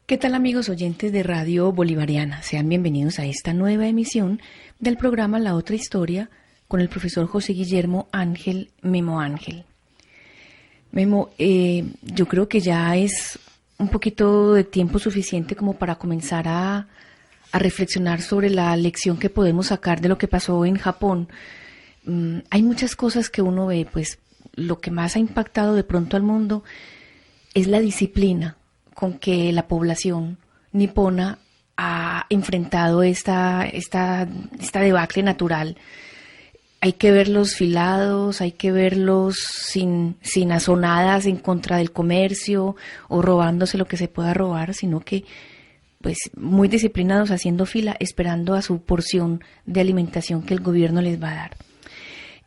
¿Qué tal amigos oyentes de Radio Bolivariana? Sean bienvenidos a esta nueva emisión del programa La Otra Historia con el profesor José Guillermo Ángel Memo Ángel. Memo, yo creo que ya es un poquito de tiempo suficiente como para comenzar a reflexionar sobre la lección que podemos sacar de lo que pasó en Japón. Hay muchas cosas que uno ve, pues lo que más ha impactado de pronto al mundo es la disciplina con que la población nipona ha enfrentado esta debacle natural. Hay que verlos filados, hay que verlos sin azonadas en contra del comercio o robándose lo que se pueda robar, sino que pues muy disciplinados haciendo fila, esperando a su porción de alimentación que el gobierno les va a dar.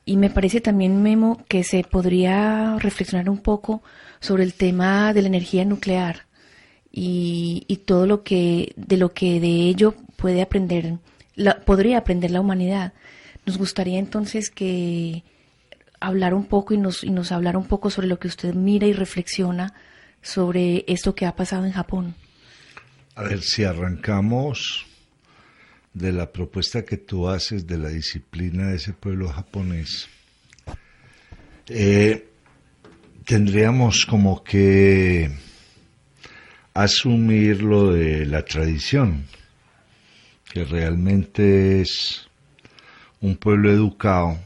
Y me parece también, Memo, que se podría reflexionar un poco sobre el tema de la energía nuclear y todo lo que de ello puede aprender, podría aprender la humanidad. Nos gustaría entonces que hablar un poco y nos hablar un poco sobre lo que usted mira y reflexiona sobre esto que ha pasado en Japón. A ver, si arrancamos de la propuesta que tú haces de la disciplina de ese pueblo japonés, tendríamos como que asumir lo de la tradición, que realmente es un pueblo educado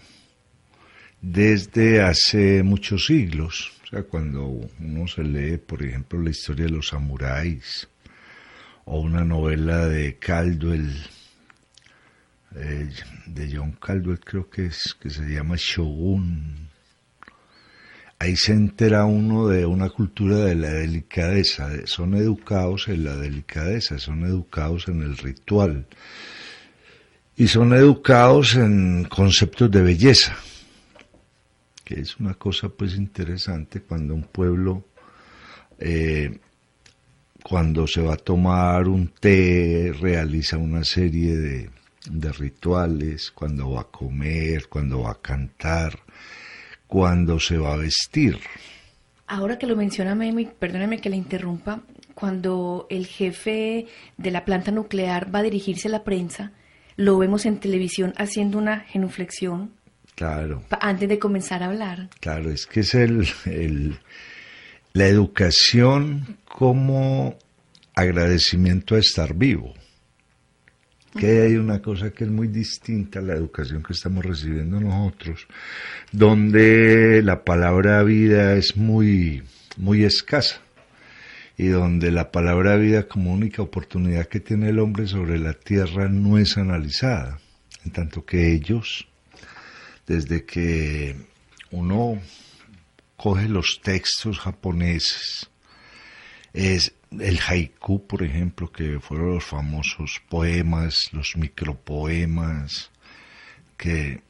desde hace muchos siglos. O sea, cuando uno se lee, por ejemplo, la historia de los samuráis o una novela de Caldwell, de John Caldwell creo que es, que se llama Shogun. Ahí se entera uno de una cultura de la delicadeza, son educados en la delicadeza, son educados en el ritual y son educados en conceptos de belleza, que es una cosa pues interesante cuando un pueblo, cuando se va a tomar un té, realiza una serie de rituales, cuando va a comer, cuando va a cantar, cuando se va a vestir. Ahora que lo menciona Memo, y perdóneme que le interrumpa, cuando el jefe de la planta nuclear va a dirigirse a la prensa, lo vemos en televisión haciendo una genuflexión. Claro. Antes de comenzar a hablar. Claro, es que es la educación como agradecimiento a estar vivo. Que hay una cosa que es muy distinta a la educación que estamos recibiendo nosotros, donde la palabra vida es muy, muy escasa y donde la palabra vida como única oportunidad que tiene el hombre sobre la tierra no es analizada, en tanto que ellos, desde que uno coge los textos japoneses, es el haiku, por ejemplo, que fueron los famosos poemas, los micropoemas, que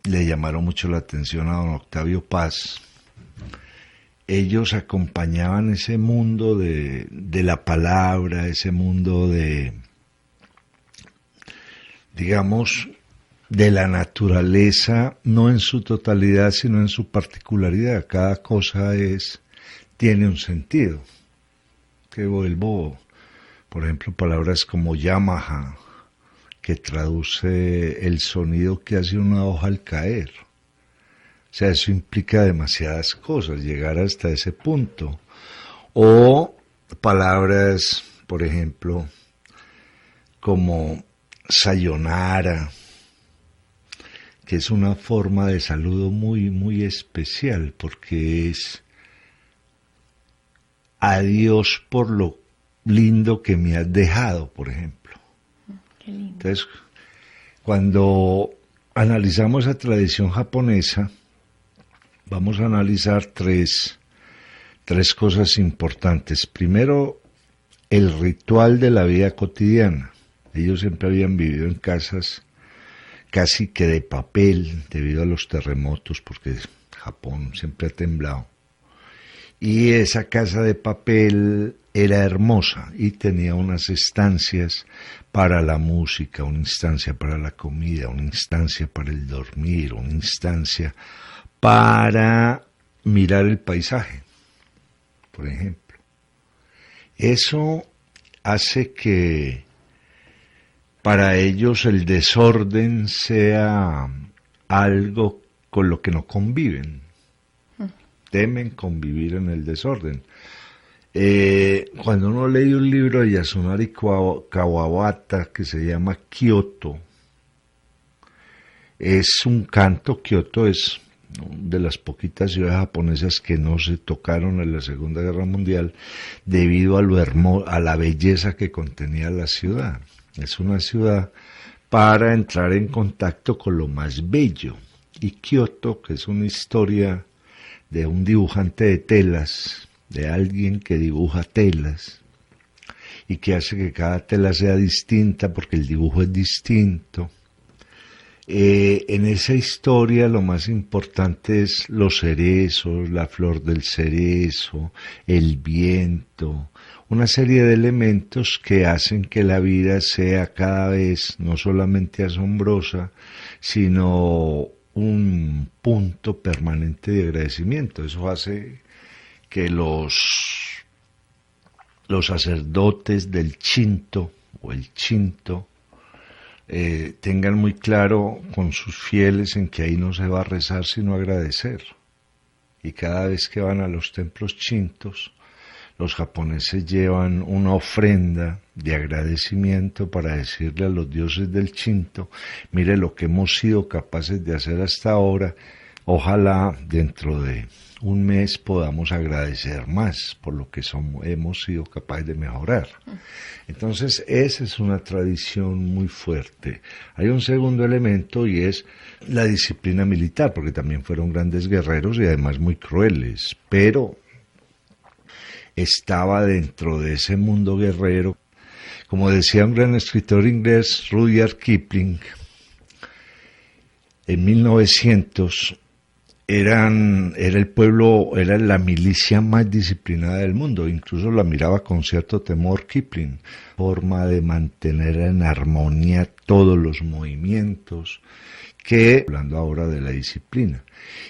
le llamaron mucho la atención a don Octavio Paz. Ellos acompañaban ese mundo de la palabra, ese mundo de, digamos, de la naturaleza, no en su totalidad, sino en su particularidad. Cada cosa tiene un sentido. Que vuelvo, por ejemplo, palabras como Yamaha, que traduce el sonido que hace una hoja al caer. O sea, eso implica demasiadas cosas, llegar hasta ese punto. O palabras, por ejemplo, como sayonara, que es una forma de saludo muy, muy especial, porque es adiós por lo lindo que me has dejado, por ejemplo. Qué lindo. Entonces, cuando analizamos la tradición japonesa, vamos a analizar tres cosas importantes. Primero, el ritual de la vida cotidiana. Ellos siempre habían vivido en casas casi que de papel, debido a los terremotos, porque Japón siempre ha temblado. Y esa casa de papel era hermosa y tenía unas estancias para la música, una instancia para la comida, una instancia para el dormir, una instancia para mirar el paisaje, por ejemplo. Eso hace que para ellos el desorden sea algo con lo que no conviven. Temen convivir en el desorden. Cuando uno lee un libro de Yasunari Kawabata que se llama Kyoto, es un canto. Kyoto es de las poquitas ciudades japonesas que no se tocaron en la Segunda Guerra Mundial debido a la belleza que contenía la ciudad. Es una ciudad para entrar en contacto con lo más bello. Y Kyoto, que es una historia de un dibujante de telas, de alguien que dibuja telas y que hace que cada tela sea distinta porque el dibujo es distinto. En esa historia lo más importante es los cerezos, la flor del cerezo, el viento, una serie de elementos que hacen que la vida sea cada vez no solamente asombrosa, sino un punto permanente de agradecimiento. Eso hace que los sacerdotes del Shinto o el Shinto tengan muy claro con sus fieles en que ahí no se va a rezar sino agradecer. Y cada vez que van a los templos shintos, los japoneses llevan una ofrenda de agradecimiento para decirle a los dioses del Shinto: mire lo que hemos sido capaces de hacer hasta ahora, ojalá dentro de un mes podamos agradecer más por lo que hemos sido capaces de mejorar. Entonces esa es una tradición muy fuerte. Hay un segundo elemento y es la disciplina militar, porque también fueron grandes guerreros y además muy crueles, pero estaba dentro de ese mundo guerrero. Como decía un gran escritor inglés, Rudyard Kipling, en 1900 era el pueblo, era la milicia más disciplinada del mundo. Incluso la miraba con cierto temor Kipling, forma de mantener en armonía todos los movimientos, hablando ahora de la disciplina.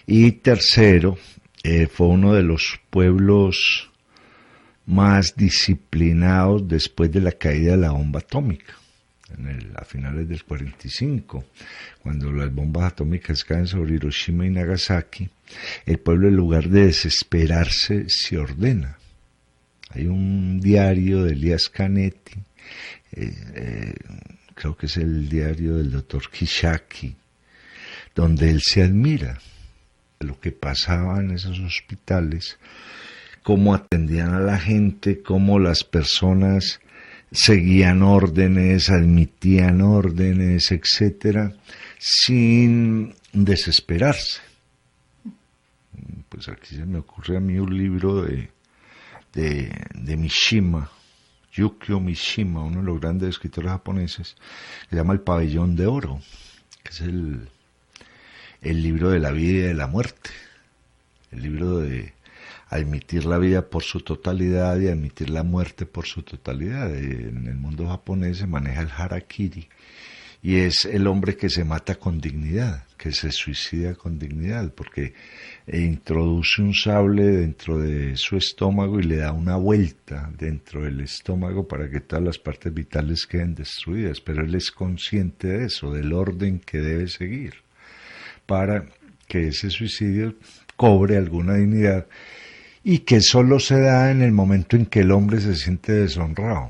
Y tercero, fue uno de los pueblos más disciplinados después de la caída de la bomba atómica, a finales del 45, cuando las bombas atómicas caen sobre Hiroshima y Nagasaki. El pueblo, en lugar de desesperarse, se ordena. Hay un diario de Elias Canetti, creo que es el diario del doctor Kishaki, donde él se admira de lo que pasaba en esos hospitales, cómo atendían a la gente, cómo las personas seguían órdenes, admitían órdenes, etcétera, sin desesperarse. Pues aquí se me ocurre a mí un libro de Mishima, Yukio Mishima, uno de los grandes escritores japoneses, que se llama El Pabellón de Oro, que es el libro de la vida y de la muerte, el libro de admitir la vida por su totalidad y admitir la muerte por su totalidad. En el mundo japonés se maneja el harakiri, y es el hombre que se mata con dignidad, que se suicida con dignidad, porque introduce un sable dentro de su estómago y le da una vuelta dentro del estómago para que todas las partes vitales queden destruidas, pero él es consciente de eso, del orden que debe seguir, para que ese suicidio cobre alguna dignidad, y que solo se da en el momento en que el hombre se siente deshonrado.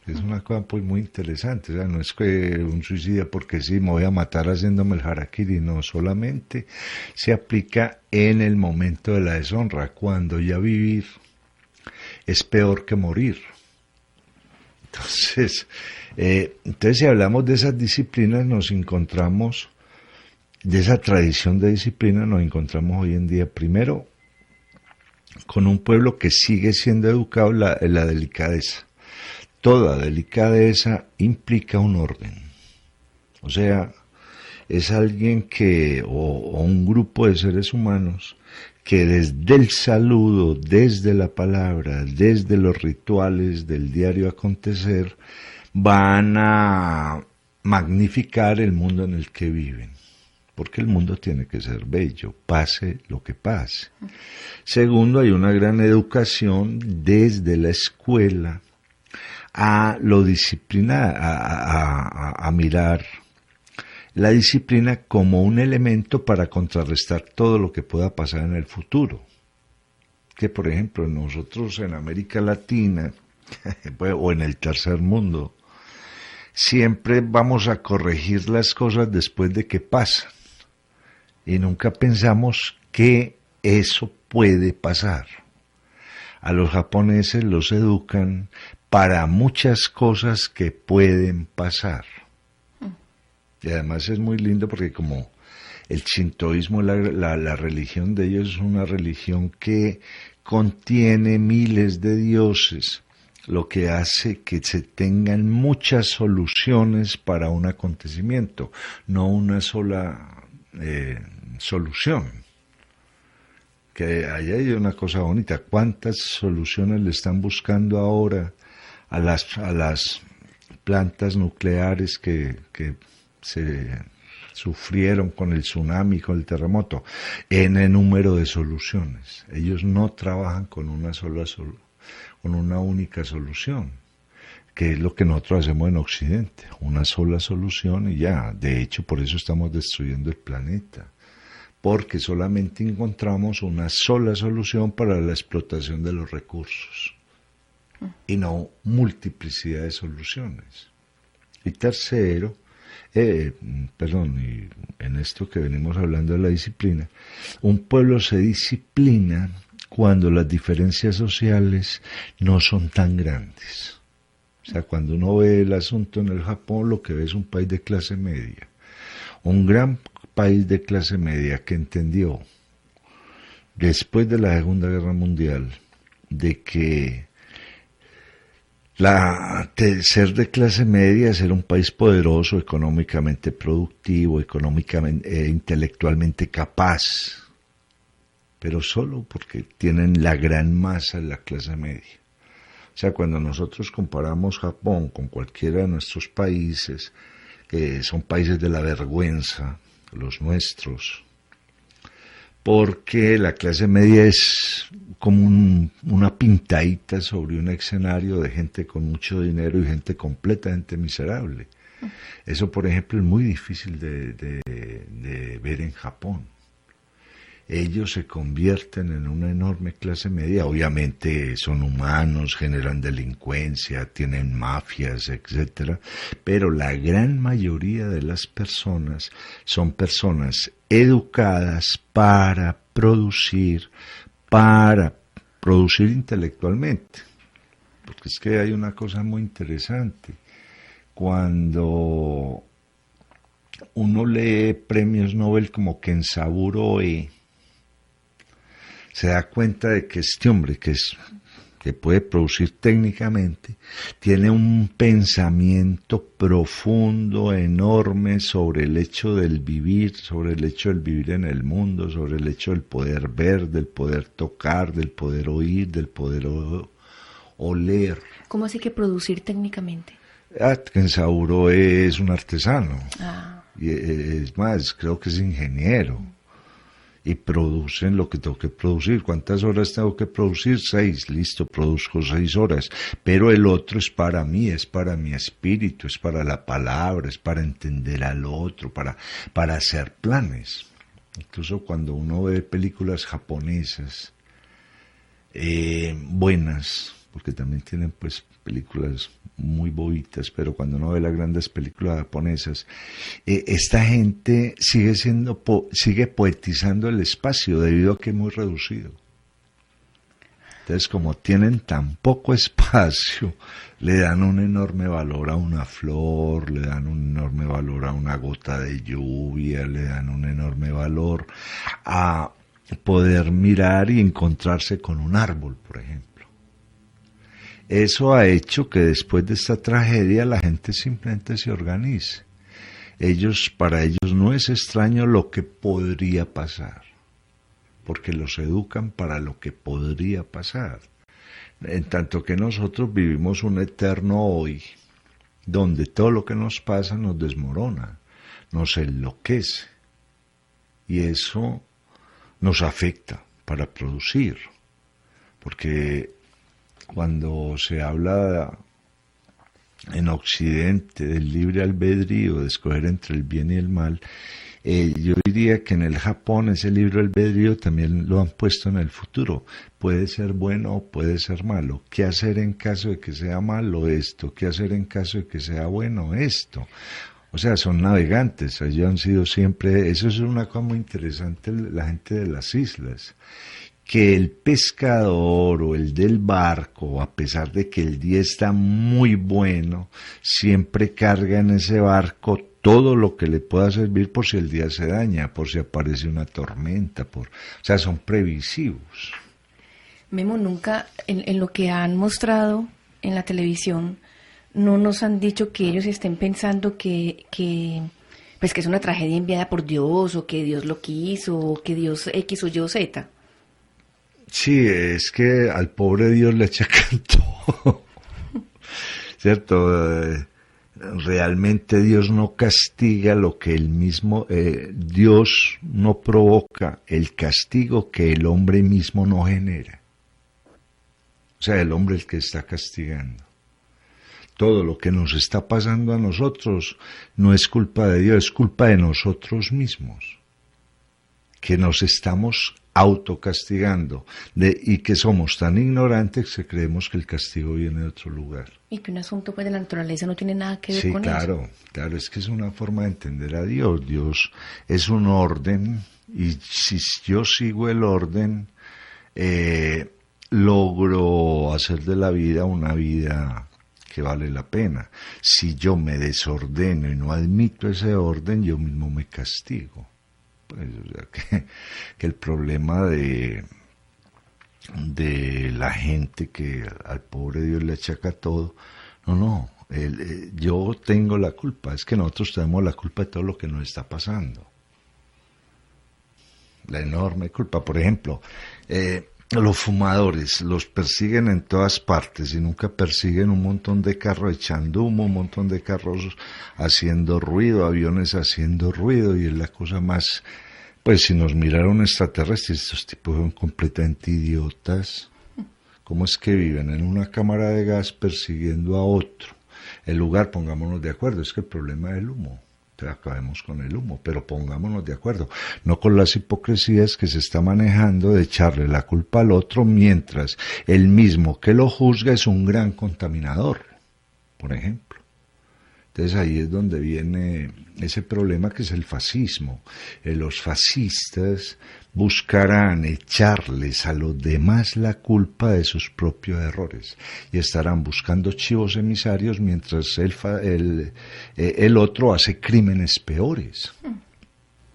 Es una cosa pues muy interesante, o sea, no es que un suicidio porque sí, me voy a matar haciéndome el harakiri, no, solamente se aplica en el momento de la deshonra, cuando ya vivir es peor que morir. Entonces si hablamos de esas disciplinas, nos encontramos, de esa tradición de disciplina, nos encontramos hoy en día, primero, con un pueblo que sigue siendo educado en la delicadeza. Toda delicadeza implica un orden. O sea, es alguien o un grupo de seres humanos que desde el saludo, desde la palabra, desde los rituales del diario acontecer, van a magnificar el mundo en el que viven. Porque el mundo tiene que ser bello, pase lo que pase. Segundo, hay una gran educación desde la escuela a lo disciplina, a mirar la disciplina como un elemento para contrarrestar todo lo que pueda pasar en el futuro. Que por ejemplo nosotros en América Latina o en el tercer mundo siempre vamos a corregir las cosas después de que pasan y nunca pensamos que eso puede pasar. A los japoneses los educan para muchas cosas que pueden pasar. Y además es muy lindo porque como el shintoísmo, la religión de ellos es una religión que contiene miles de dioses, lo que hace que se tengan muchas soluciones para un acontecimiento, no una sola solución. Que ahí hay una cosa bonita, ¿cuántas soluciones le están buscando ahora a las plantas nucleares que se sufrieron con el tsunami, con el terremoto? En el número de soluciones. Ellos no trabajan con con una única solución, que es lo que nosotros hacemos en Occidente, una sola solución y ya. De hecho, por eso estamos destruyendo el planeta, porque solamente encontramos una sola solución para la explotación de los recursos y no multiplicidad de soluciones. Y tercero, y en esto que venimos hablando de la disciplina, un pueblo se disciplina cuando las diferencias sociales no son tan grandes. O sea, cuando uno ve el asunto en el Japón, lo que ve es un país de clase media. Un gran país de clase media que entendió, después de la Segunda Guerra Mundial, de que ser de clase media es ser un país poderoso, económicamente productivo, económicamente, intelectualmente capaz, pero solo porque tienen la gran masa de la clase media. O sea, cuando nosotros comparamos Japón con cualquiera de nuestros países, que son países de la vergüenza, los nuestros, porque la clase media es como una pintadita sobre un escenario de gente con mucho dinero y gente completamente miserable. Eso, por ejemplo, es muy difícil de ver en Japón. Ellos se convierten en una enorme clase media, obviamente son humanos, generan delincuencia, tienen mafias, etcétera, pero la gran mayoría de las personas son personas educadas para producir intelectualmente. Porque es que hay una cosa muy interesante. Cuando uno lee premios Nobel como Kenzaburo Oe, se da cuenta de que este hombre, que puede producir técnicamente, tiene un pensamiento profundo, enorme sobre el hecho del vivir, sobre el hecho del vivir en el mundo, sobre el hecho del poder ver, del poder tocar, del poder oír, del poder oler. ¿Cómo así que producir técnicamente? Kenzaburo es un artesano, Ah. y es más, creo que es ingeniero. Y producen lo que tengo que producir. ¿Cuántas horas tengo que producir? 6, listo, produzco 6 horas. Pero el otro es para mí, es para mi espíritu, es para la palabra, es para entender al otro, para hacer planes. Incluso cuando uno ve películas japonesas buenas, porque también tienen pues películas muy bobitas, pero cuando uno ve las grandes películas japonesas, esta gente sigue poetizando el espacio debido a que es muy reducido. Entonces, como tienen tan poco espacio, le dan un enorme valor a una flor, le dan un enorme valor a una gota de lluvia, le dan un enorme valor a poder mirar y encontrarse con un árbol, por ejemplo. Eso ha hecho que después de esta tragedia la gente simplemente se organice. Para ellos no es extraño lo que podría pasar, porque los educan para lo que podría pasar. En tanto que nosotros vivimos un eterno hoy, donde todo lo que nos pasa nos desmorona, nos enloquece, y eso nos afecta para producir, porque cuando se habla en Occidente del libre albedrío, de escoger entre el bien y el mal, yo diría que en el Japón ese libre albedrío también lo han puesto en el futuro. Puede ser bueno o puede ser malo. ¿Qué hacer en caso de que sea malo? Esto. ¿Qué hacer en caso de que sea bueno? Esto. O sea, son navegantes. Ellos han sido siempre... Eso es una cosa muy interesante, la gente de las islas. Que el pescador o el del barco, a pesar de que el día está muy bueno, siempre carga en ese barco todo lo que le pueda servir por si el día se daña, por si aparece una tormenta, o sea, son previsivos. Memo, nunca en lo que han mostrado en la televisión, no nos han dicho que ellos estén pensando pues que es una tragedia enviada por Dios, o que Dios lo quiso, o que Dios X o Y o Z. Sí, es que al pobre Dios le achacan todo, ¿cierto? Realmente Dios no castiga lo que él mismo, Dios no provoca el castigo que el hombre mismo no genera. O sea, el hombre es el que está castigando. Todo lo que nos está pasando a nosotros no es culpa de Dios, es culpa de nosotros mismos, que nos estamos autocastigando y que somos tan ignorantes que creemos que el castigo viene de otro lugar. Y que un asunto pues de la naturaleza no tiene nada que ver con eso. Sí, claro, es que es una forma de entender a Dios. Dios es un orden y si yo sigo el orden, logro hacer de la vida una vida que vale la pena. Si yo me desordeno y no admito ese orden, yo mismo me castigo. Pues, o sea, que el problema de la gente que al pobre Dios le achaca todo, no, yo tengo la culpa, es que nosotros tenemos la culpa de todo lo que nos está pasando. La enorme culpa, por ejemplo, los fumadores los persiguen en todas partes y nunca persiguen un montón de carros echando humo, un montón de carros haciendo ruido, aviones haciendo ruido, y es la cosa más... Pues si nos miraron extraterrestres, estos tipos son completamente idiotas. ¿Cómo es que viven en una cámara de gas persiguiendo a otro? El lugar, pongámonos de acuerdo, es que el problema es el humo. Acabemos con el humo, pero pongámonos de acuerdo, no con las hipocresías que se está manejando de echarle la culpa al otro mientras el mismo que lo juzga es un gran contaminador, por ejemplo. Entonces ahí es donde viene ese problema que es el fascismo. Los fascistas buscarán echarles a los demás la culpa de sus propios errores y estarán buscando chivos emisarios mientras el otro hace crímenes peores.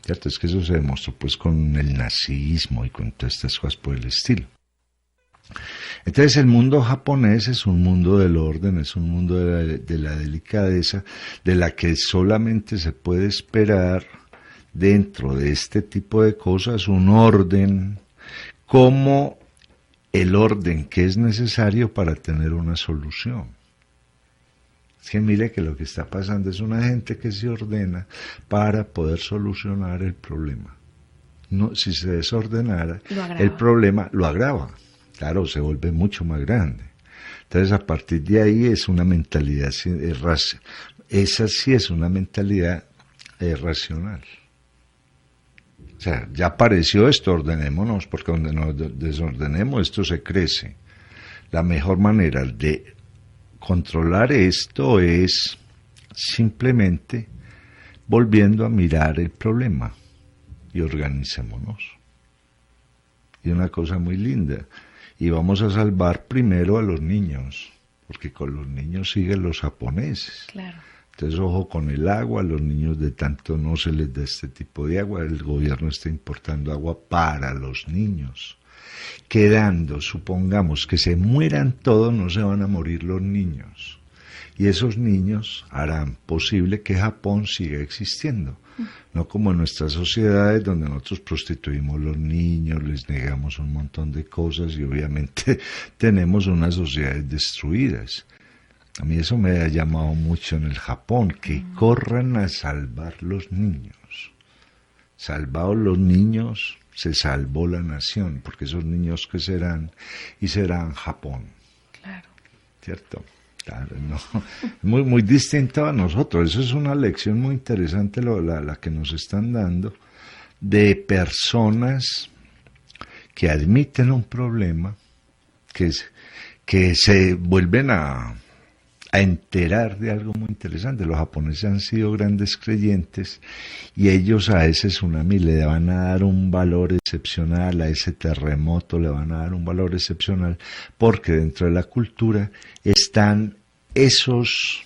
¿Cierto? Es que eso se demostró pues con el nazismo y con todas estas cosas por el estilo. Entonces el mundo japonés es un mundo del orden, es un mundo de la delicadeza, de la que solamente se puede esperar dentro de este tipo de cosas un orden como el orden que es necesario para tener una solución. Es que mire que lo que está pasando es una gente que se ordena para poder solucionar el problema. No, si se desordenara, el problema lo agrava. Claro, se vuelve mucho más grande. Entonces, a partir de ahí es una mentalidad, esa sí es una mentalidad racional. O sea, ya apareció esto, ordenémonos, porque donde nos desordenemos, esto se crece. La mejor manera de controlar esto es simplemente volviendo a mirar el problema y organicémonos. Y una cosa muy linda, y vamos a salvar primero a los niños, porque con los niños siguen los japoneses. Claro. Entonces, ojo con el agua, los niños de tanto no se les da este tipo de agua, el gobierno está importando agua para los niños. Quedando, supongamos que se mueran todos, no se van a morir los niños. Y esos niños harán posible que Japón siga existiendo. No como en nuestras sociedades donde nosotros prostituimos los niños, les negamos un montón de cosas y obviamente tenemos unas sociedades destruidas. A mí eso me ha llamado mucho en el Japón, que corran a salvar los niños. Salvados los niños, se salvó la nación, porque esos niños que serán, y serán Japón. Claro. ¿Cierto? Claro, no, muy distinto a nosotros. Eso es una lección muy interesante la que nos están dando de personas que admiten un problema, que se vuelven a enterar de algo muy interesante. Los japoneses han sido grandes creyentes y ellos a ese tsunami le van a dar un valor excepcional, a ese terremoto le van a dar un valor excepcional, porque dentro de la cultura están esos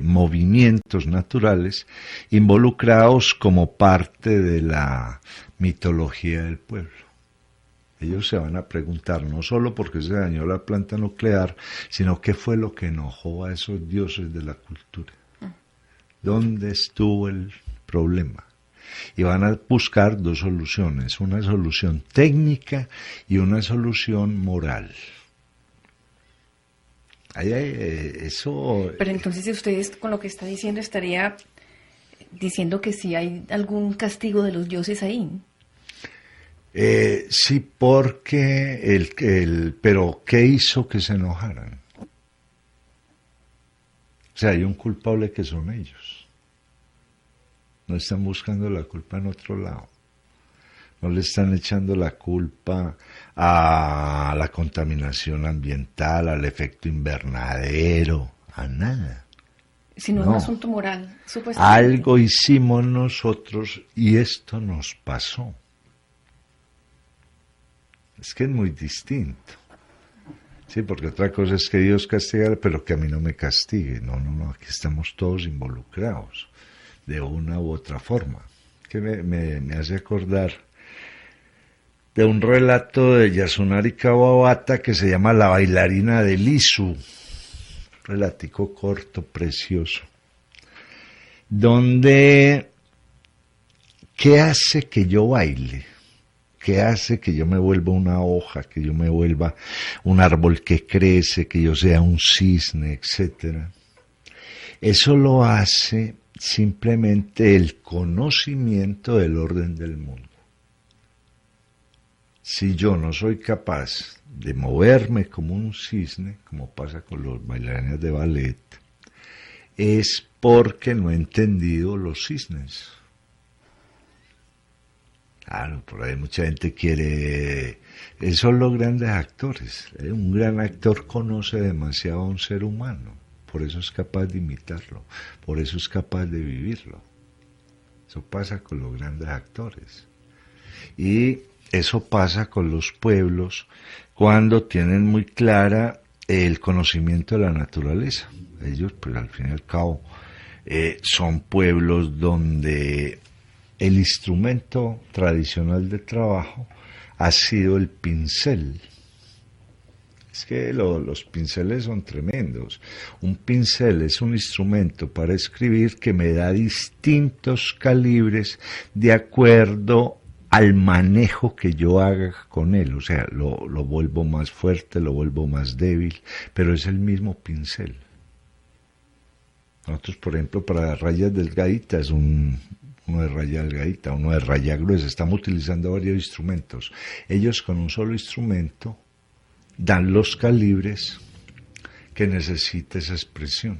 movimientos naturales involucrados como parte de la mitología del pueblo. Ellos se van a preguntar no solo por qué se dañó la planta nuclear, sino qué fue lo que enojó a esos dioses de la cultura. ¿Dónde estuvo el problema? Y van a buscar dos soluciones, una solución técnica y una solución moral. Eso. Pero entonces ustedes con lo que está diciendo estaría diciendo que sí hay algún castigo de los dioses ahí. Sí, porque pero ¿qué hizo que se enojaran? O sea, hay un culpable que son ellos. No están buscando la culpa en otro lado. No le están echando la culpa a la contaminación ambiental, al efecto invernadero, a nada. Sino es un asunto moral, supuestamente. Algo hicimos nosotros y esto nos pasó. Es que es muy distinto. Sí, porque otra cosa es que Dios castiga, pero que a mí no me castigue. No, aquí estamos todos involucrados, de una u otra forma. Que me hace acordar de un relato de Yasunari Kawabata que se llama La bailarina de Lisu. Relatico corto, precioso. Donde, ¿qué hace que yo baile? ¿Qué hace que yo me vuelva una hoja, que yo me vuelva un árbol que crece, que yo sea un cisne, etcétera? Eso lo hace simplemente el conocimiento del orden del mundo. Si yo no soy capaz de moverme como un cisne, como pasa con los bailarines de ballet, es porque no he entendido los cisnes. Claro, por ahí mucha gente quiere. Esos son los grandes actores. Un gran actor conoce demasiado a un ser humano, por eso es capaz de imitarlo, por eso es capaz de vivirlo. Eso pasa con los grandes actores. Y eso pasa con los pueblos cuando tienen muy clara el conocimiento de la naturaleza. Ellos, pues al fin y al cabo, son pueblos donde el instrumento tradicional de trabajo ha sido el pincel. Es que los pinceles son tremendos. Un pincel es un instrumento para escribir que me da distintos calibres de acuerdo al manejo que yo haga con él. O sea, lo vuelvo más fuerte, lo vuelvo más débil, pero es el mismo pincel. Nosotros, por ejemplo, para rayas delgaditas, uno de raya delgadita, uno de raya gruesa, estamos utilizando varios instrumentos. Ellos con un solo instrumento dan los calibres que necesita esa expresión.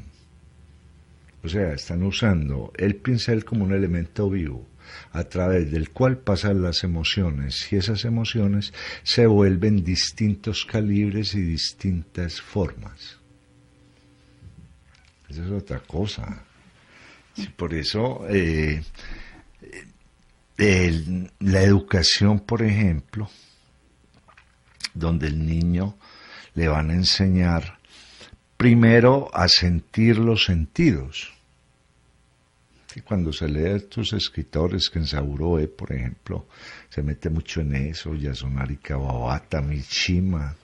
O sea, están usando el pincel como un elemento vivo, a través del cual pasan las emociones, y esas emociones se vuelven distintos calibres y distintas formas. Esa es otra cosa. Sí, por eso la educación, por ejemplo, donde el niño le van a enseñar primero a sentir los sentidos. Y cuando se lee a estos escritores, que en Saburoe, por ejemplo, se mete mucho en eso, Yasunari Kawabata, Mishima,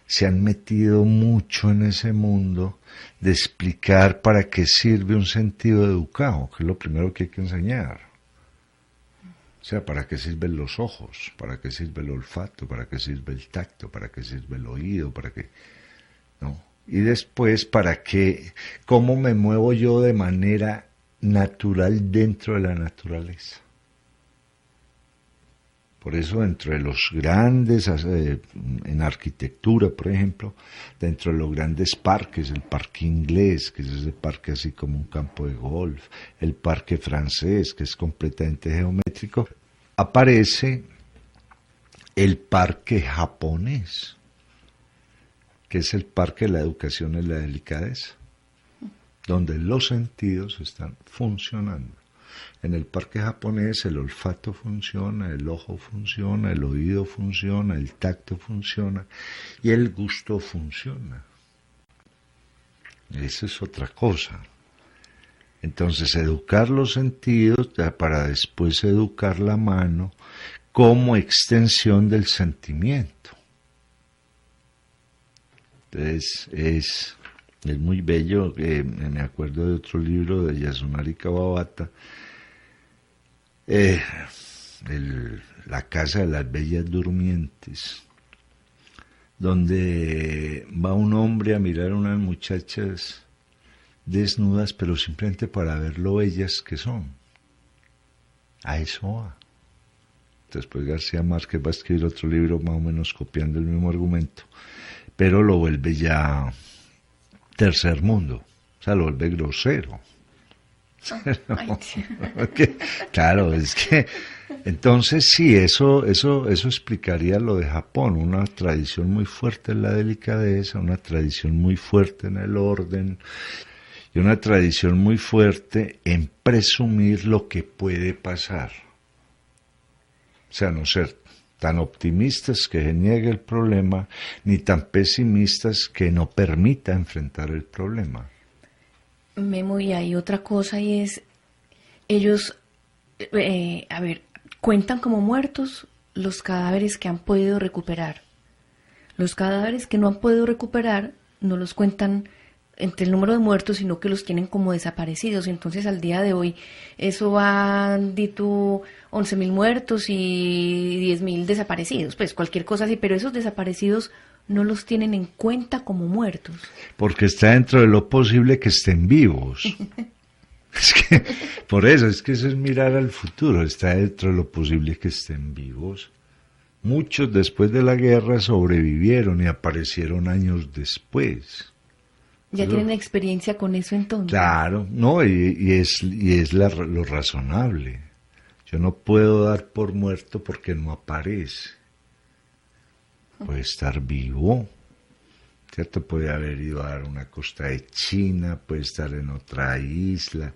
se han metido mucho en ese mundo de explicar para qué sirve un sentido educado, que es lo primero que hay que enseñar. O sea, para qué sirven los ojos, para qué sirve el olfato, para qué sirve el tacto, para qué sirve el oído, para qué, ¿no? Y después, para qué, cómo me muevo yo de manera natural dentro de la naturaleza. Por eso dentro de los grandes, en arquitectura, por ejemplo, dentro de los grandes parques, el parque inglés, que es ese parque así como un campo de golf, el parque francés, que es completamente geométrico, aparece el parque japonés, que es el parque de la educación y la delicadeza, donde los sentidos están funcionando. En el parque japonés el olfato funciona, el ojo funciona, el oído funciona, el tacto funciona y el gusto funciona. Esa es otra cosa. Entonces, educar los sentidos para después educar la mano como extensión del sentimiento. Entonces, es muy bello. Me acuerdo de otro libro de Yasunari Kawabata, La casa de las bellas durmientes, donde va un hombre a mirar a unas muchachas desnudas, pero simplemente para ver lo bellas que son. A eso va. Después García Márquez va a escribir otro libro más o menos copiando el mismo argumento, pero lo vuelve ya tercer mundo, o sea, lo vuelve grosero. Claro, es que entonces sí, eso explicaría lo de Japón, una tradición muy fuerte en la delicadeza, una tradición muy fuerte en el orden y una tradición muy fuerte en presumir lo que puede pasar. O sea, no ser tan optimistas que se niegue el problema, ni tan pesimistas que no permita enfrentar el problema. Memo, y hay otra cosa y es, ellos, cuentan como muertos los cadáveres que han podido recuperar. Los cadáveres que no han podido recuperar no los cuentan entre el número de muertos, sino que los tienen como desaparecidos. Entonces, al día de hoy, eso va, di tú, 11.000 muertos y 10.000 desaparecidos, pues cualquier cosa así, pero esos desaparecidos no los tienen en cuenta como muertos. Porque está dentro de lo posible que estén vivos. Es que, por eso, es que eso es mirar al futuro, está dentro de lo posible que estén vivos. Muchos después de la guerra sobrevivieron y aparecieron años después. ¿Ya tienen experiencia con eso entonces? Claro, no, y es lo razonable. Yo no puedo dar por muerto porque no aparece. Puede estar vivo, ¿cierto? Puede haber ido a una costa de China, puede estar en otra isla,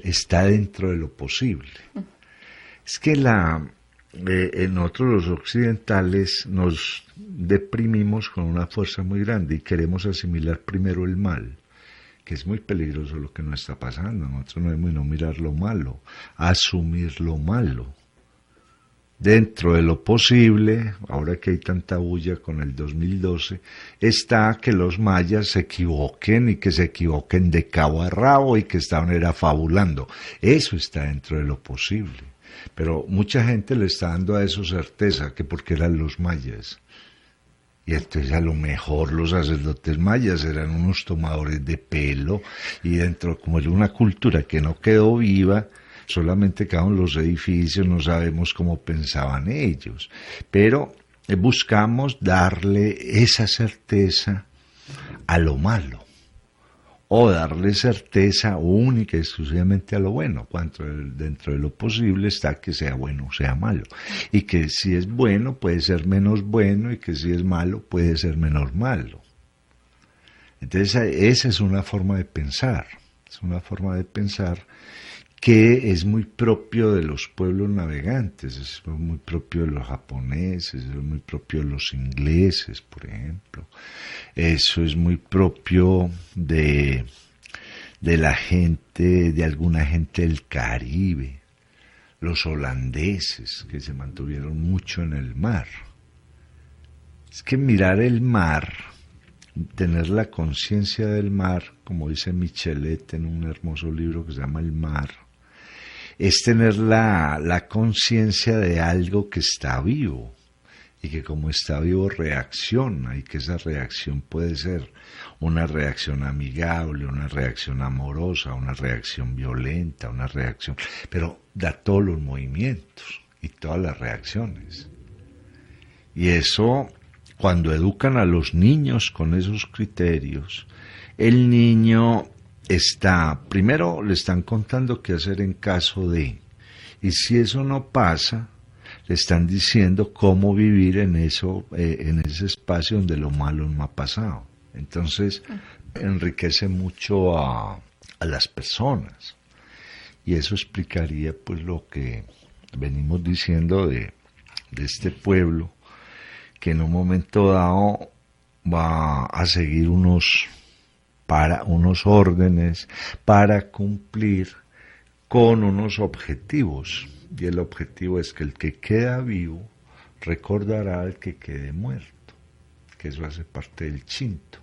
está dentro de lo posible. Es que nosotros los occidentales nos deprimimos con una fuerza muy grande y queremos asimilar primero el mal, que es muy peligroso lo que nos está pasando. Nosotros no debemos no mirar lo malo, asumir lo malo. Dentro de lo posible, ahora que hay tanta bulla con el 2012, está que los mayas se equivoquen y que se equivoquen de cabo a rabo y que estaban era fabulando. Eso está dentro de lo posible. Pero mucha gente le está dando a eso certeza, que porque eran los mayas. Y entonces a lo mejor los sacerdotes mayas eran unos tomadores de pelo y dentro, como era una cultura que no quedó viva, solamente quedaron los edificios, no sabemos cómo pensaban ellos, pero buscamos darle esa certeza a lo malo, o darle certeza única y exclusivamente a lo bueno, cuando dentro de lo posible está que sea bueno o sea malo, y que si es bueno puede ser menos bueno, y que si es malo puede ser menos malo. Entonces esa es una forma de pensar, que es muy propio de los pueblos navegantes, es muy propio de los japoneses, es muy propio de los ingleses, por ejemplo. Eso es muy propio de la gente, de alguna gente del Caribe, los holandeses, que se mantuvieron mucho en el mar. Es que mirar el mar, tener la conciencia del mar, como dice Michelet en un hermoso libro que se llama El mar, es tener la conciencia de algo que está vivo y que como está vivo reacciona, y que esa reacción puede ser una reacción amigable, una reacción amorosa, una reacción violenta, una reacción, pero da todos los movimientos y todas las reacciones. Y eso, cuando educan a los niños con esos criterios, el niño está, primero le están contando qué hacer en caso de, y si eso no pasa, le están diciendo cómo vivir en eso, en ese espacio donde lo malo no ha pasado. Entonces, enriquece mucho a las personas. Y eso explicaría pues lo que venimos diciendo de este pueblo, que en un momento dado va a seguir unos órdenes para cumplir con unos objetivos. Y el objetivo es que el que queda vivo recordará al que quede muerto, que eso hace parte del Shinto.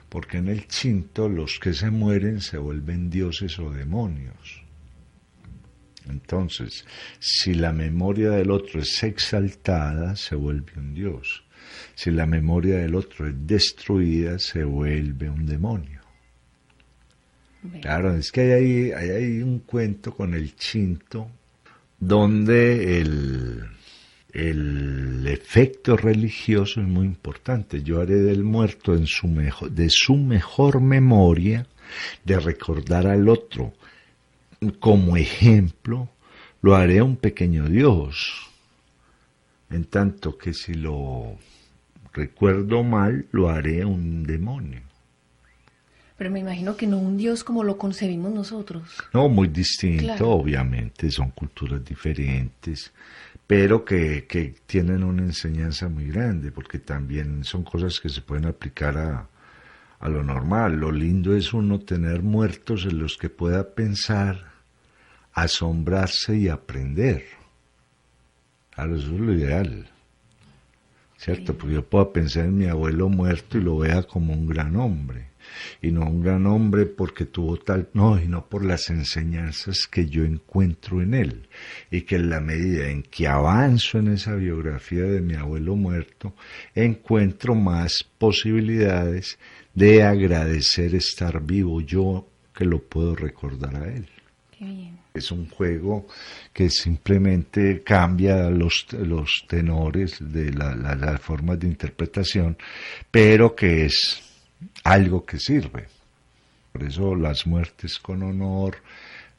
Porque en el Shinto los que se mueren se vuelven dioses o demonios. Entonces, si la memoria del otro es exaltada, se vuelve un dios. Si la memoria del otro es destruida, se vuelve un demonio. Bien. Claro, es que hay un cuento con el Shinto donde el efecto religioso es muy importante. Yo haré del muerto de su mejor memoria, de recordar al otro como ejemplo, lo haré un pequeño dios, en tanto que si lo recuerdo mal, lo haré un demonio. Pero me imagino que no un dios como lo concebimos nosotros. No, muy distinto, claro. Obviamente, son culturas diferentes, pero que tienen una enseñanza muy grande, porque también son cosas que se pueden aplicar a lo normal. Lo lindo es uno tener muertos en los que pueda pensar, asombrarse y aprender. Claro, eso es lo ideal, ¿cierto? Porque yo puedo pensar en mi abuelo muerto y lo vea como un gran hombre, y no un gran hombre porque tuvo tal, no, y no por las enseñanzas que yo encuentro en él, y que en la medida en que avanzo en esa biografía de mi abuelo muerto, encuentro más posibilidades de agradecer estar vivo yo, que lo puedo recordar a él. Qué bien. Es un juego que simplemente cambia los tenores de las formas de interpretación, pero que es algo que sirve. Por eso las muertes con honor,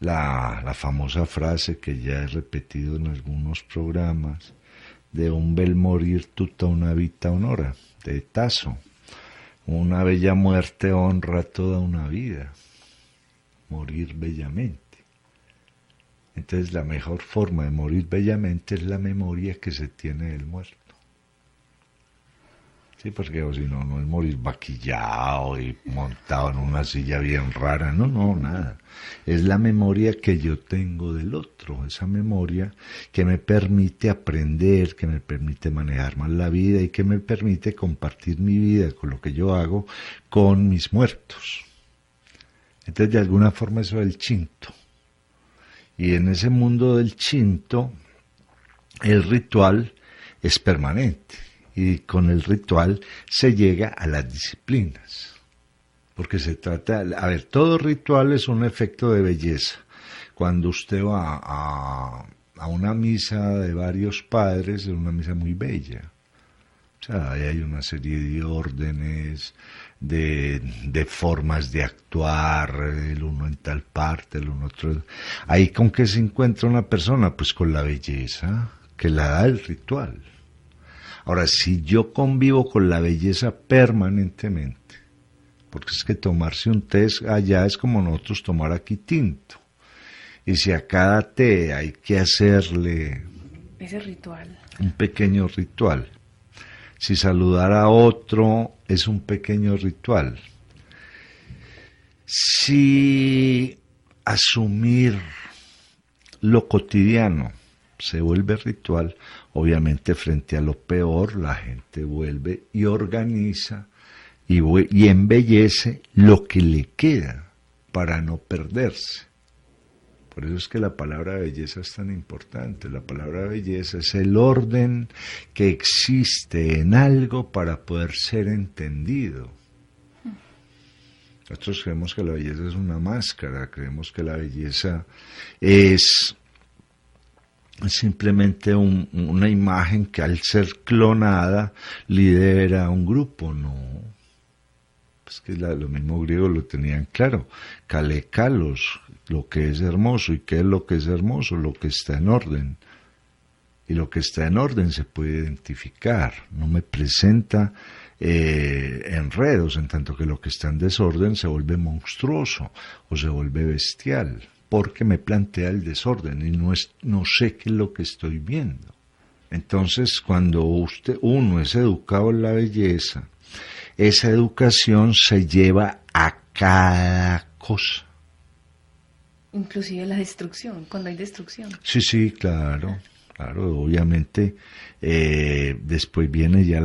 la famosa frase que ya he repetido en algunos programas, de un bel morir tutta una vita honora, de Tasso. Una bella muerte honra toda una vida, morir bellamente. Entonces la mejor forma de morir bellamente es la memoria que se tiene del muerto. Sí, porque o si no, no es morir vaquillado y montado en una silla bien rara, no, nada. Es la memoria que yo tengo del otro, esa memoria que me permite aprender, que me permite manejar más la vida y que me permite compartir mi vida con lo que yo hago con mis muertos. Entonces de alguna forma eso es el Shinto. Y en ese mundo del Shinto, el ritual es permanente. Y con el ritual se llega a las disciplinas. Porque se trata, todo ritual es un efecto de belleza. Cuando usted va a una misa de varios padres, es una misa muy bella. O sea, ahí hay una serie de órdenes, de formas de actuar, el uno en tal parte, el uno otro. Ahí con qué se encuentra una persona, pues con la belleza que la da el ritual. Ahora, si yo convivo con la belleza permanentemente, porque es que tomarse un té allá es como nosotros tomar aquí tinto, y si a cada té hay que hacerle ese ritual, un pequeño ritual. Si saludar a otro es un pequeño ritual. Si asumir lo cotidiano se vuelve ritual, obviamente frente a lo peor la gente vuelve y organiza y embellece lo que le queda para no perderse. Por eso es que la palabra belleza es tan importante. La palabra belleza es el orden que existe en algo para poder ser entendido. Nosotros creemos que la belleza es una máscara, creemos que la belleza es es simplemente una imagen que al ser clonada lidera un grupo, no. Es que los mismos griegos lo tenían claro. Kalekalos, lo que es hermoso. ¿Y qué es lo que es hermoso? Lo que está en orden. Y lo que está en orden se puede identificar. No me presenta enredos, en tanto que lo que está en desorden se vuelve monstruoso o se vuelve bestial, porque me plantea el desorden y no sé qué es lo que estoy viendo. Entonces, cuando uno es educado en la belleza, esa educación se lleva a cada cosa. Inclusive la destrucción, cuando hay destrucción. Sí, claro, obviamente después viene ya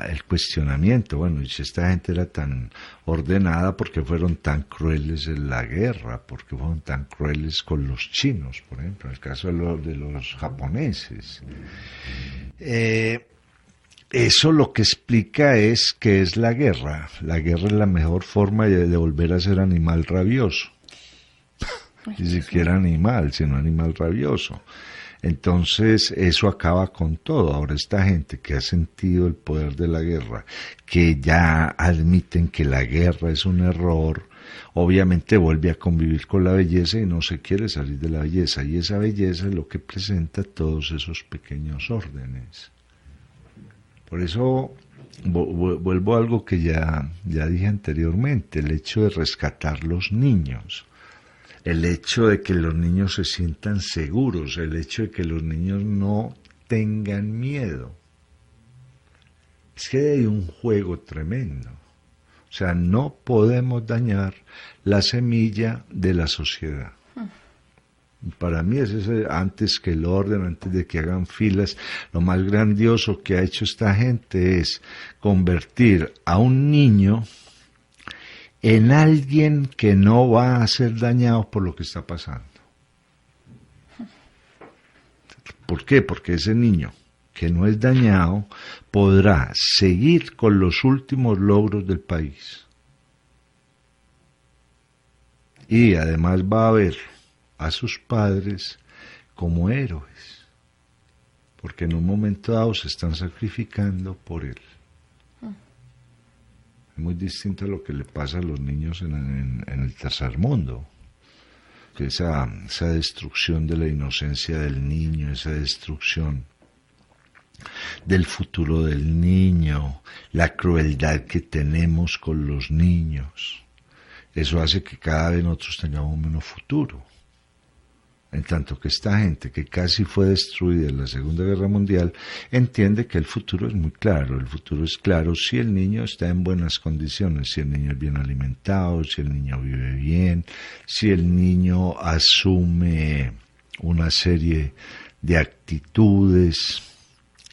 el cuestionamiento, bueno, y si esta gente era tan ordenada, ¿por qué fueron tan crueles en la guerra? ¿Por qué fueron tan crueles con los chinos, por ejemplo, en el caso de los japoneses? Eso lo que explica es que es la guerra. La guerra es la mejor forma de volver a ser animal rabioso. Ni siquiera animal, sino animal rabioso. Entonces eso acaba con todo. Ahora esta gente que ha sentido el poder de la guerra, que ya admiten que la guerra es un error, obviamente vuelve a convivir con la belleza y no se quiere salir de la belleza. Y esa belleza es lo que presenta todos esos pequeños órdenes. Por eso vuelvo a algo que ya dije anteriormente, el hecho de rescatar los niños, el hecho de que los niños se sientan seguros, el hecho de que los niños no tengan miedo. Es que hay un juego tremendo. O sea, no podemos dañar la semilla de la sociedad. Para mí es ese, antes que el orden, antes de que hagan filas, lo más grandioso que ha hecho esta gente es convertir a un niño en alguien que no va a ser dañado por lo que está pasando. ¿Por qué? Porque ese niño que no es dañado podrá seguir con los últimos logros del país. Y además va a ver a sus padres como héroes, porque en un momento dado se están sacrificando por él. Es muy distinto a lo que le pasa a los niños en el tercer mundo, que esa destrucción de la inocencia del niño, esa destrucción del futuro del niño, la crueldad que tenemos con los niños, eso hace que cada vez nosotros tengamos menos futuro. En tanto que esta gente que casi fue destruida en la Segunda Guerra Mundial entiende que el futuro es muy claro. El futuro es claro si el niño está en buenas condiciones, si el niño es bien alimentado, si el niño vive bien, si el niño asume una serie de actitudes.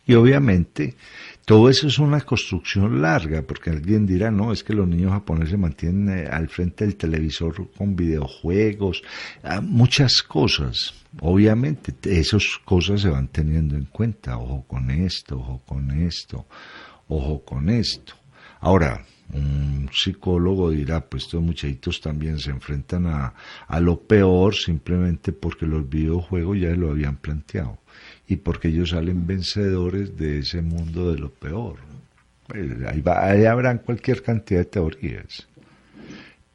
Y obviamente todo eso es una construcción larga, porque alguien dirá, no, es que los niños japoneses se mantienen al frente del televisor con videojuegos, muchas cosas. Obviamente esas cosas se van teniendo en cuenta, ojo con esto, ojo con esto, ojo con esto. Ahora, un psicólogo dirá, pues estos muchachitos también se enfrentan a lo peor simplemente porque los videojuegos ya lo habían planteado y porque ellos salen vencedores de ese mundo de lo peor. Pues ahí habrán cualquier cantidad de teorías.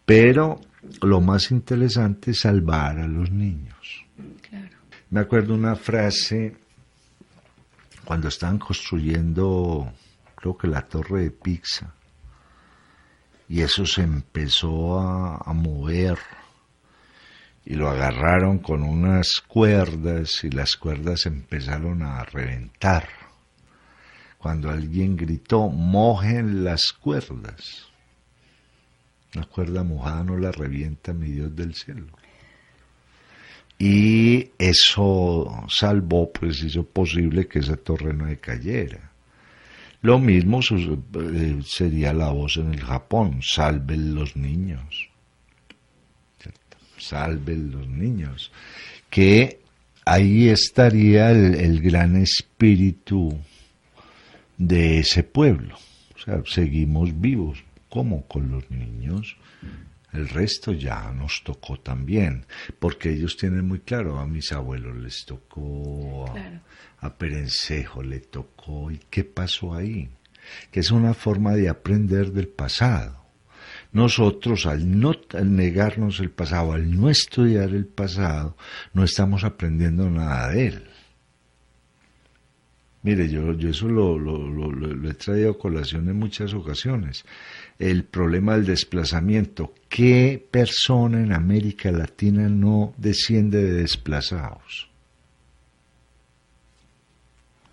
Pero lo más interesante es salvar a los niños. Claro. Me acuerdo una frase cuando estaban construyendo, creo que la Torre de Pisa, y eso se empezó a mover, y lo agarraron con unas cuerdas y las cuerdas empezaron a reventar. Cuando alguien gritó, mojen las cuerdas. Una cuerda mojada no la revienta mi Dios del cielo. Y eso salvó, pues hizo posible que esa torre no decayera. Lo mismo sería la voz en el Japón, salven los niños. Salven los niños, que ahí estaría el gran espíritu de ese pueblo. O sea, seguimos vivos, ¿cómo? Con los niños. El resto ya nos tocó también, porque ellos tienen muy claro, a mis abuelos les tocó, Claro. a Perencejo le tocó, ¿y qué pasó ahí? Que es una forma de aprender del pasado. Nosotros, al negarnos el pasado, al no estudiar el pasado, no estamos aprendiendo nada de él. Mire, yo eso lo he traído a colación en muchas ocasiones. El problema del desplazamiento. ¿Qué persona en América Latina no desciende de desplazados?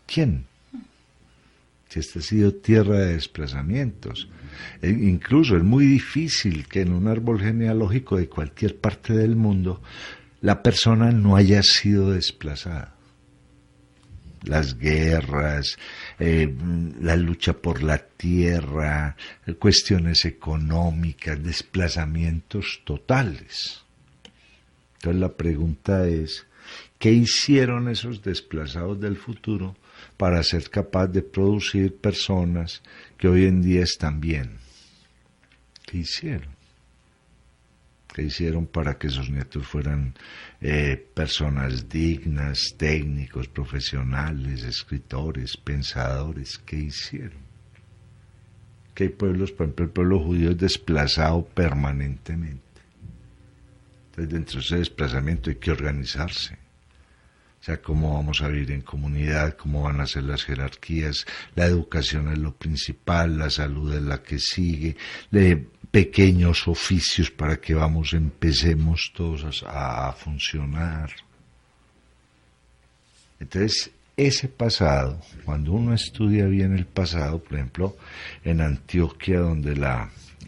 ¿Quién? Si esta ha sido tierra de desplazamientos. Incluso es muy difícil que en un árbol genealógico de cualquier parte del mundo la persona no haya sido desplazada. Las guerras, la lucha por la tierra, cuestiones económicas, desplazamientos totales. Entonces la pregunta es, ¿qué hicieron esos desplazados del futuro para ser capaz de producir personas que hoy en día están bien? ¿Qué hicieron? ¿Qué hicieron para que sus nietos fueran personas dignas, técnicos, profesionales, escritores, pensadores? ¿Qué hicieron? Que hay pueblos, por ejemplo, el pueblo judío es desplazado permanentemente. Entonces, dentro de ese desplazamiento hay que organizarse. O sea, cómo vamos a vivir en comunidad, cómo van a ser las jerarquías, la educación es lo principal, la salud es la que sigue, pequeños oficios para que empecemos todos a funcionar. Entonces, ese pasado, cuando uno estudia bien el pasado, por ejemplo, en Antioquia, donde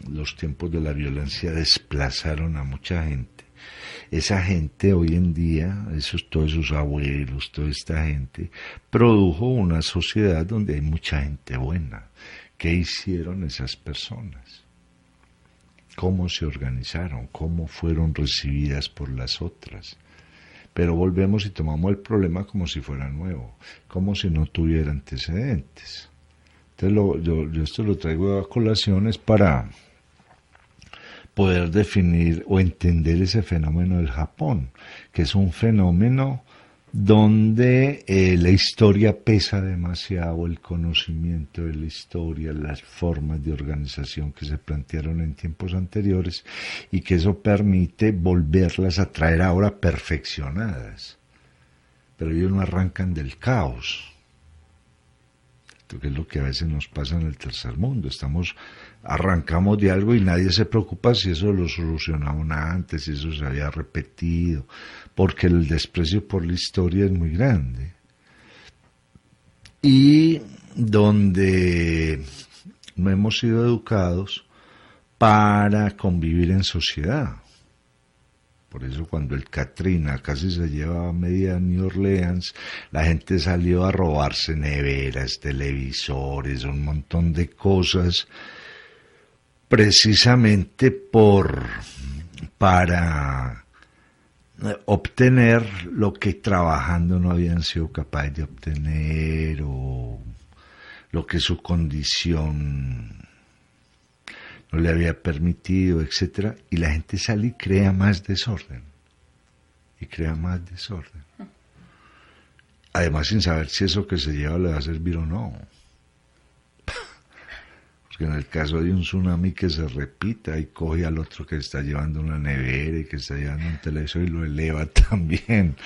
los tiempos de la violencia desplazaron a mucha gente, esa gente hoy en día, todos esos abuelos, toda esta gente, produjo una sociedad donde hay mucha gente buena. ¿Qué hicieron esas personas? ¿Cómo se organizaron? ¿Cómo fueron recibidas por las otras? Pero volvemos y tomamos el problema como si fuera nuevo, como si no tuviera antecedentes. Entonces yo esto lo traigo a colaciones para poder definir o entender ese fenómeno del Japón, que es un fenómeno donde la historia pesa demasiado, el conocimiento de la historia, las formas de organización que se plantearon en tiempos anteriores, y que eso permite volverlas a traer ahora perfeccionadas. Pero ellos no arrancan del caos, que es lo que a veces nos pasa en el tercer mundo. Arrancamos de algo y nadie se preocupa si eso lo solucionaron antes, si eso se había repetido, porque el desprecio por la historia es muy grande. Y donde no hemos sido educados para convivir en sociedad. Por eso cuando el Katrina casi se lleva a media New Orleans, la gente salió a robarse neveras, televisores, un montón de cosas, precisamente para obtener lo que trabajando no habían sido capaces de obtener, o lo que su condición no le había permitido, etcétera, y la gente sale y crea más desorden, además sin saber si eso que se lleva le va a servir o no, porque en el caso de un tsunami que se repita y coge al otro que está llevando una nevera y que está llevando un televisor y lo eleva también,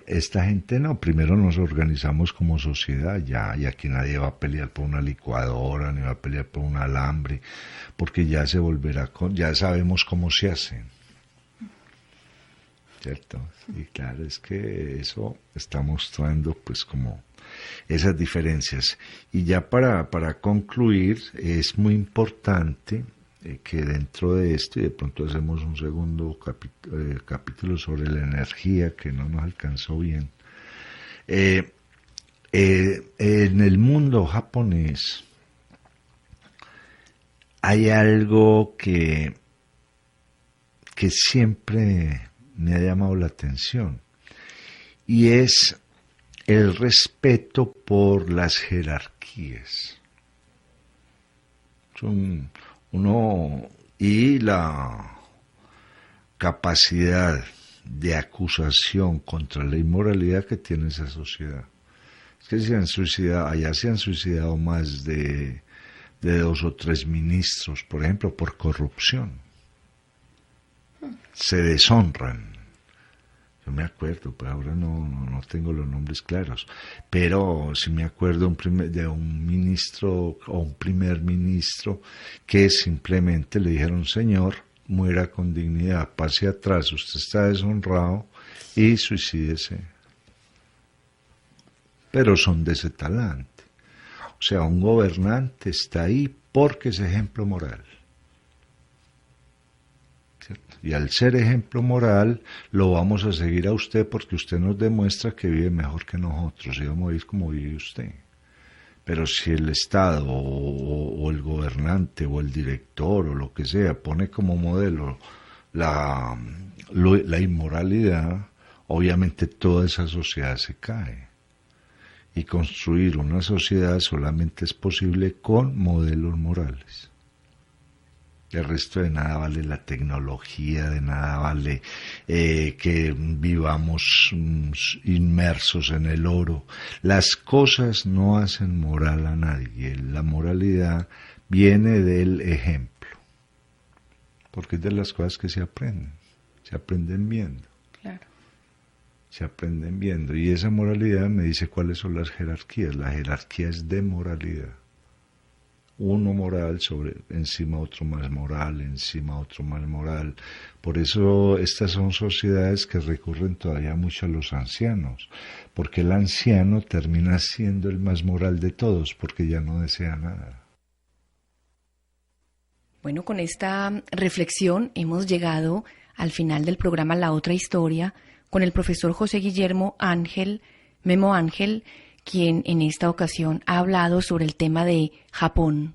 esta gente no. Primero nos organizamos como sociedad ya, y aquí nadie va a pelear por una licuadora, ni va a pelear por un alambre, porque ya se volverá ya sabemos cómo se hace, ¿cierto? Y claro, es que eso está mostrando pues como esas diferencias. Y ya para concluir, es muy importante que dentro de esto, y de pronto hacemos un segundo capítulo sobre la energía, que no nos alcanzó bien, en el mundo japonés hay algo que siempre me ha llamado la atención, y es el respeto por las jerarquías. capacidad de acusación contra la inmoralidad que tiene esa sociedad. Es que allá se han suicidado más de 2 o 3 ministros, por ejemplo, por corrupción. Se deshonran. Yo me acuerdo, pues ahora no tengo los nombres claros, pero sí me acuerdo de un ministro o un primer ministro que simplemente le dijeron: señor, muera con dignidad, pase atrás, usted está deshonrado y suicídese. Pero son de ese talante. O sea, un gobernante está ahí porque es ejemplo moral. ¿Cierto? Y al ser ejemplo moral, lo vamos a seguir a usted porque usted nos demuestra que vive mejor que nosotros y vamos a vivir como vive usted. Pero si el Estado o el gobernante o el director o lo que sea pone como modelo la inmoralidad, obviamente toda esa sociedad se cae. Y construir una sociedad solamente es posible con modelos morales. El resto de nada vale la tecnología, de nada vale que vivamos inmersos en el oro. Las cosas no hacen moral a nadie. La moralidad viene del ejemplo, porque es de las cosas que se aprenden viendo. Claro. Se aprenden viendo, y esa moralidad me dice cuáles son las jerarquías. La jerarquía es de moralidad. Uno moral encima otro más moral, encima otro más moral. Por eso estas son sociedades que recurren todavía mucho a los ancianos, porque el anciano termina siendo el más moral de todos, porque ya no desea nada. Bueno, con esta reflexión hemos llegado al final del programa La Otra Historia con el profesor José Guillermo Ángel, Memo Ángel, quien en esta ocasión ha hablado sobre el tema de Japón,